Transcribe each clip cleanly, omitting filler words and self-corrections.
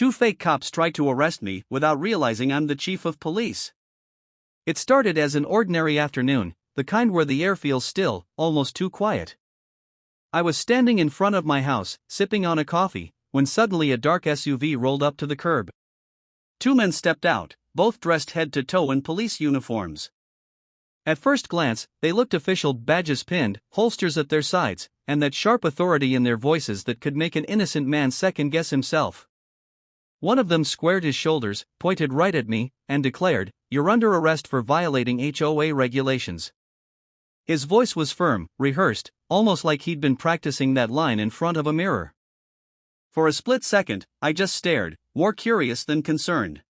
Two fake cops try to arrest me without realizing I'm the chief of police. It started as an ordinary afternoon, the kind where the air feels still, almost too quiet. I was standing in front of my house, sipping on a coffee, when suddenly a dark SUV rolled up to the curb. Two men stepped out, both dressed head to toe in police uniforms. At first glance, they looked official, badges pinned, holsters at their sides, and that sharp authority in their voices that could make an innocent man second-guess himself. One of them squared his shoulders, pointed right at me, and declared, "You're under arrest for violating HOA regulations." His voice was firm, rehearsed, almost like he'd been practicing that line in front of a mirror. For a split second, I just stared, more curious than concerned.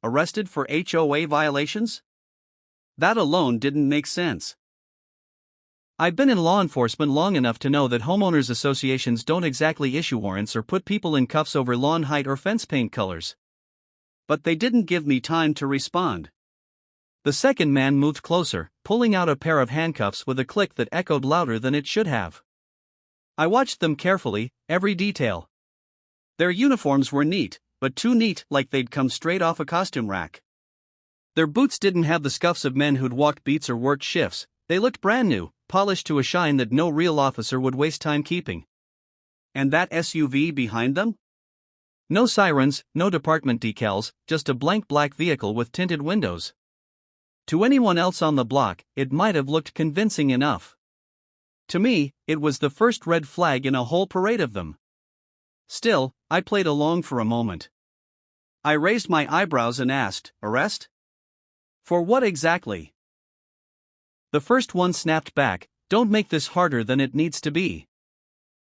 Arrested for HOA violations? That alone didn't make sense. I've been in law enforcement long enough to know that homeowners associations don't exactly issue warrants or put people in cuffs over lawn height or fence paint colors. But they didn't give me time to respond. The second man moved closer, pulling out a pair of handcuffs with a click that echoed louder than it should have. I watched them carefully, every detail. Their uniforms were neat, but too neat, like they'd come straight off a costume rack. Their boots didn't have the scuffs of men who'd walked beats or worked shifts. They looked brand new, polished to a shine that no real officer would waste time keeping. And that SUV behind them? No sirens, no department decals, just a blank black vehicle with tinted windows. To anyone else on the block, it might have looked convincing enough. To me, it was the first red flag in a whole parade of them. Still, I played along for a moment. I raised my eyebrows and asked, "Arrest? For what exactly?" The first one snapped back, "Don't make this harder than it needs to be.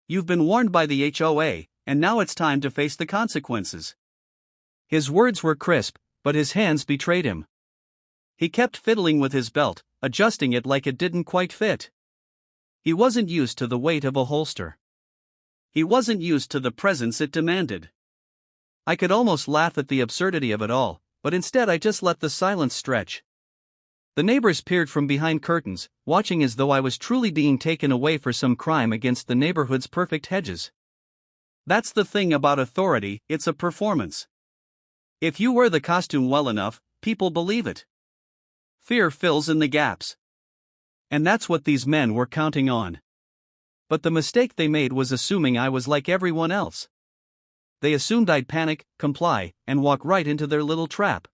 You've been warned by the HOA, and now it's time to face the consequences." His words were crisp, but his hands betrayed him. He kept fiddling with his belt, adjusting it like it didn't quite fit. He wasn't used to the weight of a holster. He wasn't used to the presence it demanded. I could almost laugh at the absurdity of it all, but instead I just let the silence stretch. The neighbors peered from behind curtains, watching as though I was truly being taken away for some crime against the neighborhood's perfect hedges. That's the thing about authority, it's a performance. If you wear the costume well enough, people believe it. Fear fills in the gaps. And that's what these men were counting on. But the mistake they made was assuming I was like everyone else. They assumed I'd panic, comply, and walk right into their little trap.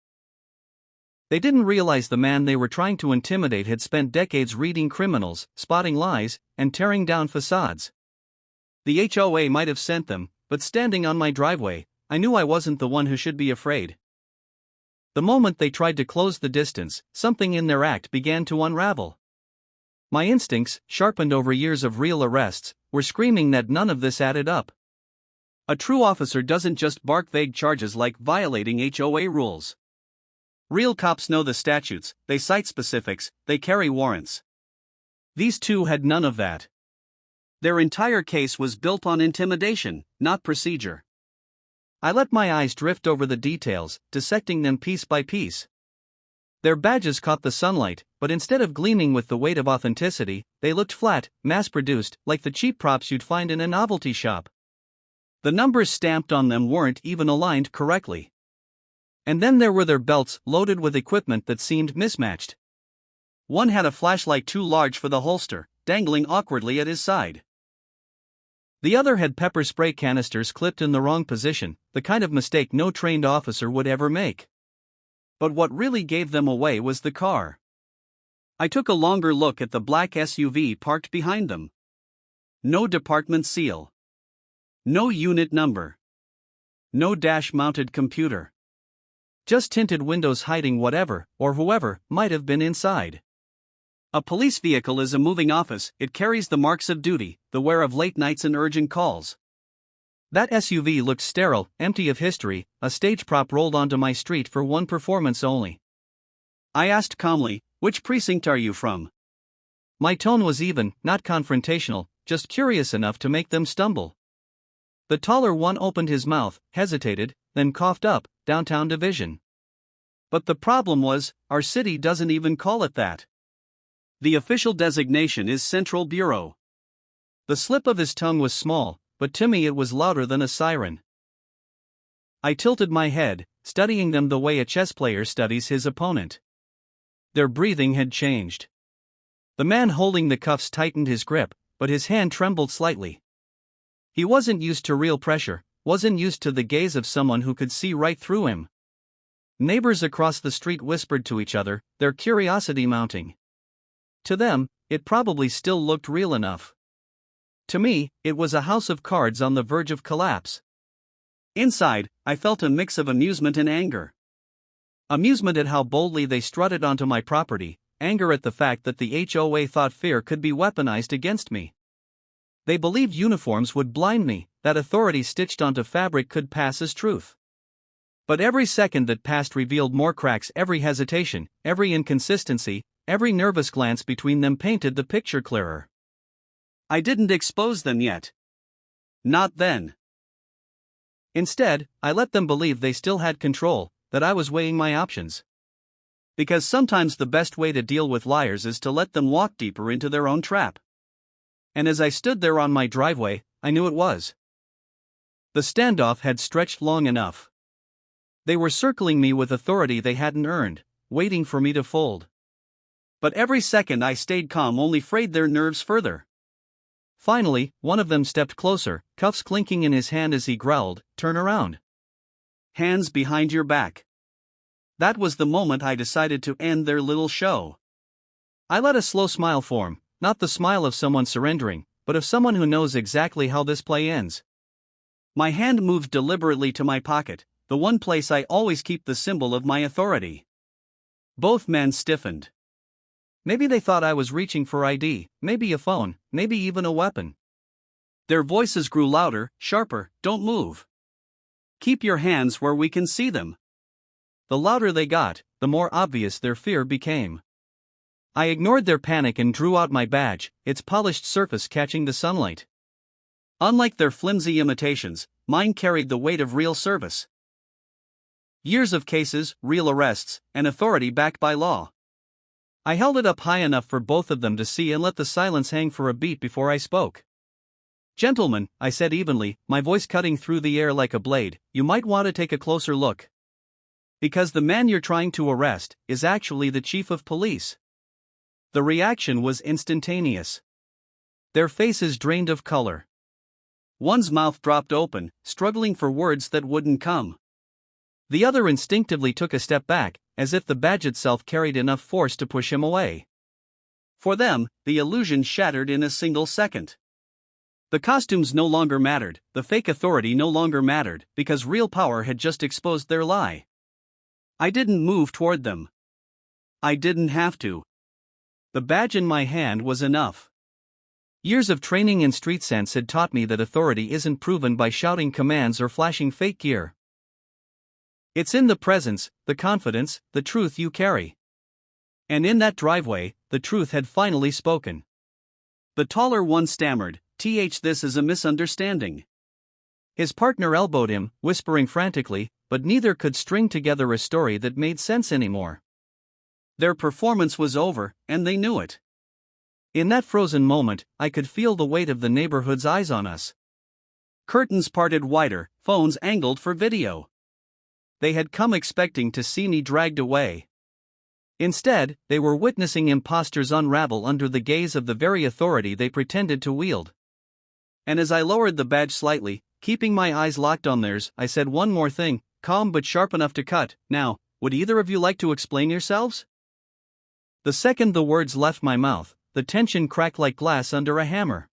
They didn't realize the man they were trying to intimidate had spent decades reading criminals, spotting lies, and tearing down facades. The HOA might have sent them, but standing on my driveway, I knew I wasn't the one who should be afraid. The moment they tried to close the distance, something in their act began to unravel. My instincts, sharpened over years of real arrests, were screaming that none of this added up. A true officer doesn't just bark vague charges like violating HOA rules. Real cops know the statutes, they cite specifics, they carry warrants. These two had none of that. Their entire case was built on intimidation, not procedure. I let my eyes drift over the details, dissecting them piece by piece. Their badges caught the sunlight, but instead of gleaming with the weight of authenticity, they looked flat, mass-produced, like the cheap props you'd find in a novelty shop. The numbers stamped on them weren't even aligned correctly. And then there were their belts, loaded with equipment that seemed mismatched. One had a flashlight too large for the holster, dangling awkwardly at his side. The other had pepper spray canisters clipped in the wrong position, the kind of mistake no trained officer would ever make. But what really gave them away was the car. I took a longer look at the black SUV parked behind them. No department seal. No unit number. No dash-mounted computer. Just tinted windows hiding whatever, or whoever, might have been inside. A police vehicle is a moving office, it carries the marks of duty, the wear of late nights and urgent calls. That SUV looked sterile, empty of history, a stage prop rolled onto my street for one performance only. I asked calmly, "Which precinct are you from?" My tone was even, not confrontational, just curious enough to make them stumble. The taller one opened his mouth, hesitated, then coughed up, "Downtown Division." But the problem was, our city doesn't even call it that. The official designation is Central Bureau. The slip of his tongue was small, but to me it was louder than a siren. I tilted my head, studying them the way a chess player studies his opponent. Their breathing had changed. The man holding the cuffs tightened his grip, but his hand trembled slightly. He wasn't used to real pressure, wasn't used to the gaze of someone who could see right through him. Neighbors across the street whispered to each other, their curiosity mounting. To them, it probably still looked real enough. To me, it was a house of cards on the verge of collapse. Inside, I felt a mix of amusement and anger. Amusement at how boldly they strutted onto my property, anger at the fact that the HOA thought fear could be weaponized against me. They believed uniforms would blind me, that authority stitched onto fabric could pass as truth. But every second that passed revealed more cracks, every hesitation, every inconsistency, every nervous glance between them painted the picture clearer. I didn't expose them yet. Not then. Instead, I let them believe they still had control, that I was weighing my options. Because sometimes the best way to deal with liars is to let them walk deeper into their own trap. And as I stood there on my driveway, I knew it was. The standoff had stretched long enough. They were circling me with authority they hadn't earned, waiting for me to fold. But every second I stayed calm only frayed their nerves further. Finally, one of them stepped closer, cuffs clinking in his hand as he growled, "Turn around. Hands behind your back." That was the moment I decided to end their little show. I let a slow smile form, not the smile of someone surrendering, but of someone who knows exactly how this play ends. My hand moved deliberately to my pocket, the one place I always keep the symbol of my authority. Both men stiffened. Maybe they thought I was reaching for ID, maybe a phone, maybe even a weapon. Their voices grew louder, sharper. "Don't move. Keep your hands where we can see them." The louder they got, the more obvious their fear became. I ignored their panic and drew out my badge, its polished surface catching the sunlight. Unlike their flimsy imitations, mine carried the weight of real service. Years of cases, real arrests, and authority backed by law. I held it up high enough for both of them to see and let the silence hang for a beat before I spoke. "Gentlemen," I said evenly, my voice cutting through the air like a blade, "you might want to take a closer look. Because the man you're trying to arrest is actually the chief of police." The reaction was instantaneous. Their faces drained of color. One's mouth dropped open, struggling for words that wouldn't come. The other instinctively took a step back, as if the badge itself carried enough force to push him away. For them, the illusion shattered in a single second. The costumes no longer mattered, the fake authority no longer mattered, because real power had just exposed their lie. I didn't move toward them. I didn't have to. The badge in my hand was enough. Years of training in street sense had taught me that authority isn't proven by shouting commands or flashing fake gear. It's in the presence, the confidence, the truth you carry. And in that driveway, the truth had finally spoken. The taller one stammered, "This is a misunderstanding." His partner elbowed him, whispering frantically, but neither could string together a story that made sense anymore. Their performance was over, and they knew it. In that frozen moment, I could feel the weight of the neighborhood's eyes on us. Curtains parted wider, phones angled for video. They had come expecting to see me dragged away. Instead, they were witnessing imposters unravel under the gaze of the very authority they pretended to wield. And as I lowered the badge slightly, keeping my eyes locked on theirs, I said one more thing, calm but sharp enough to cut. "Now, would either of you like to explain yourselves?" The second the words left my mouth, the tension cracked like glass under a hammer.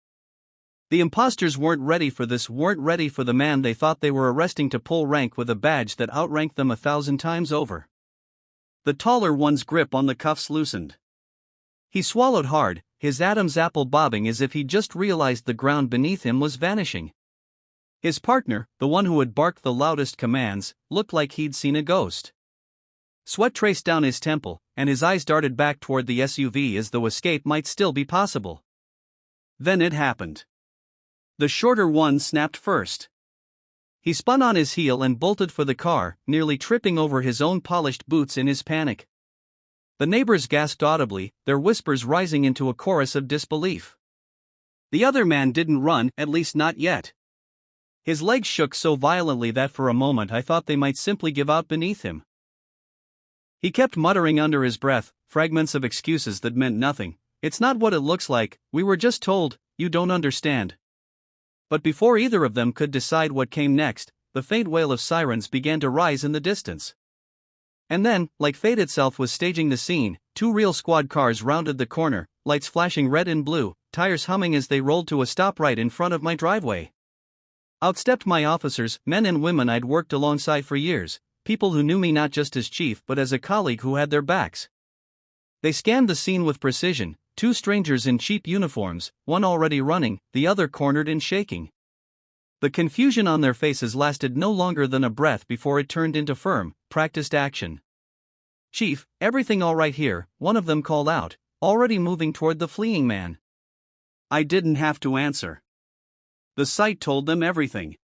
The imposters weren't ready for this, weren't ready for the man they thought they were arresting to pull rank with a badge that outranked them 1,000 times over. The taller one's grip on the cuffs loosened. He swallowed hard, his Adam's apple bobbing as if he just realized the ground beneath him was vanishing. His partner, the one who had barked the loudest commands, looked like he'd seen a ghost. Sweat traced down his temple, and his eyes darted back toward the SUV as though escape might still be possible. Then it happened. The shorter one snapped first. He spun on his heel and bolted for the car, nearly tripping over his own polished boots in his panic. The neighbors gasped audibly, their whispers rising into a chorus of disbelief. The other man didn't run, at least not yet. His legs shook so violently that for a moment I thought they might simply give out beneath him. He kept muttering under his breath, fragments of excuses that meant nothing. "It's not what it looks like, we were just told, you don't understand." But before either of them could decide what came next, the faint wail of sirens began to rise in the distance. And then, like fate itself was staging the scene, two real squad cars rounded the corner, lights flashing red and blue, tires humming as they rolled to a stop right in front of my driveway. Out stepped my officers, men and women I'd worked alongside for years, people who knew me not just as chief but as a colleague who had their backs. They scanned the scene with precision, two strangers in cheap uniforms, one already running, the other cornered and shaking. The confusion on their faces lasted no longer than a breath before it turned into firm, practiced action. "Chief, everything all right here?" one of them called out, already moving toward the fleeing man. I didn't have to answer. The sight told them everything.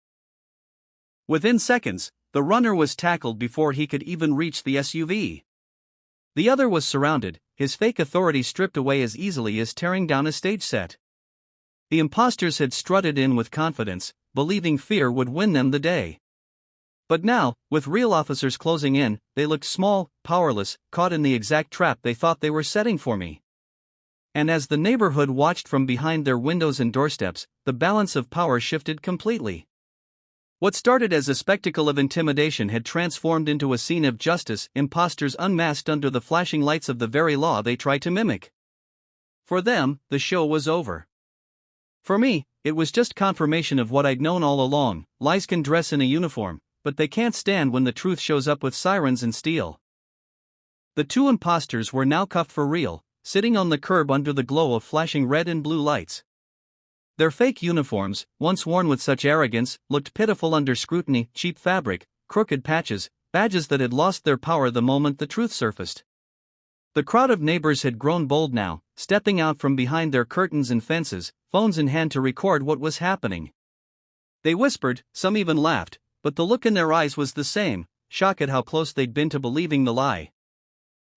Within seconds, the runner was tackled before he could even reach the SUV. The other was surrounded, his fake authority stripped away as easily as tearing down a stage set. The imposters had strutted in with confidence, believing fear would win them the day. But now, with real officers closing in, they looked small, powerless, caught in the exact trap they thought they were setting for me. And as the neighborhood watched from behind their windows and doorsteps, the balance of power shifted completely. What started as a spectacle of intimidation had transformed into a scene of justice, imposters unmasked under the flashing lights of the very law they tried to mimic. For them, the show was over. For me, it was just confirmation of what I'd known all along: lies can dress in a uniform, but they can't stand when the truth shows up with sirens and steel. The two imposters were now cuffed for real, sitting on the curb under the glow of flashing red and blue lights. Their fake uniforms, once worn with such arrogance, looked pitiful under scrutiny: cheap fabric, crooked patches, badges that had lost their power the moment the truth surfaced. The crowd of neighbors had grown bold now, stepping out from behind their curtains and fences, phones in hand to record what was happening. They whispered, some even laughed, but the look in their eyes was the same: shock at how close they'd been to believing the lie.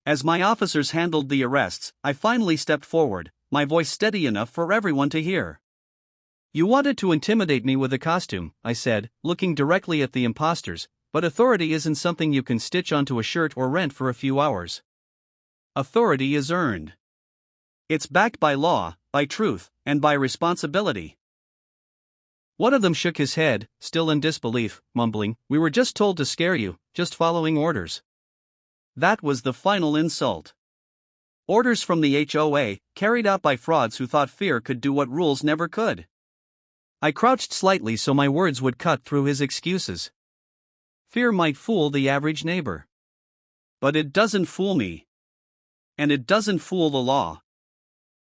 As my officers handled the arrests, I finally stepped forward, my voice steady enough for everyone to hear. "You wanted to intimidate me with a costume," I said, looking directly at the imposters, "but authority isn't something you can stitch onto a shirt or rent for a few hours. Authority is earned. It's backed by law, by truth, and by responsibility." One of them shook his head, still in disbelief, mumbling, "We were just told to scare you, just following orders." That was the final insult. Orders from the HOA, carried out by frauds who thought fear could do what rules never could. I crouched slightly so my words would cut through his excuses. Fear might fool the average neighbor. But it doesn't fool me. And it doesn't fool the law.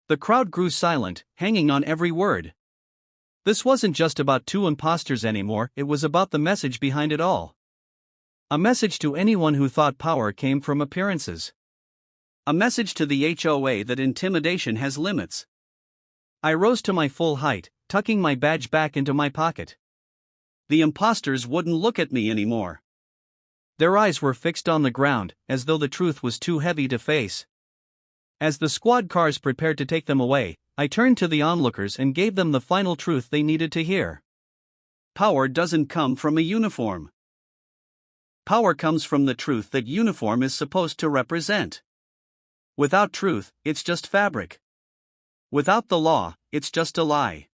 The crowd grew silent, hanging on every word. This wasn't just about two imposters anymore, it was about the message behind it all. A message to anyone who thought power came from appearances. A message to the HOA that intimidation has limits. I rose to my full height, tucking my badge back into my pocket. The imposters wouldn't look at me anymore. Their eyes were fixed on the ground, as though the truth was too heavy to face. As the squad cars prepared to take them away, I turned to the onlookers and gave them the final truth they needed to hear. Power doesn't come from a uniform. Power comes from the truth that uniform is supposed to represent. Without truth, it's just fabric. Without the law, it's just a lie.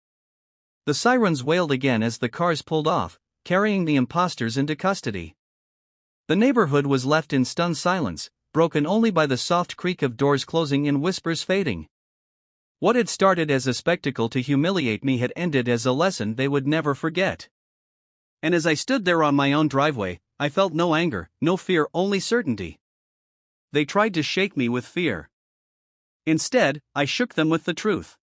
The sirens wailed again as the cars pulled off, carrying the imposters into custody. The neighborhood was left in stunned silence, broken only by the soft creak of doors closing and whispers fading. What had started as a spectacle to humiliate me had ended as a lesson they would never forget. And as I stood there on my own driveway, I felt no anger, no fear, only certainty. They tried to shake me with fear. Instead, I shook them with the truth.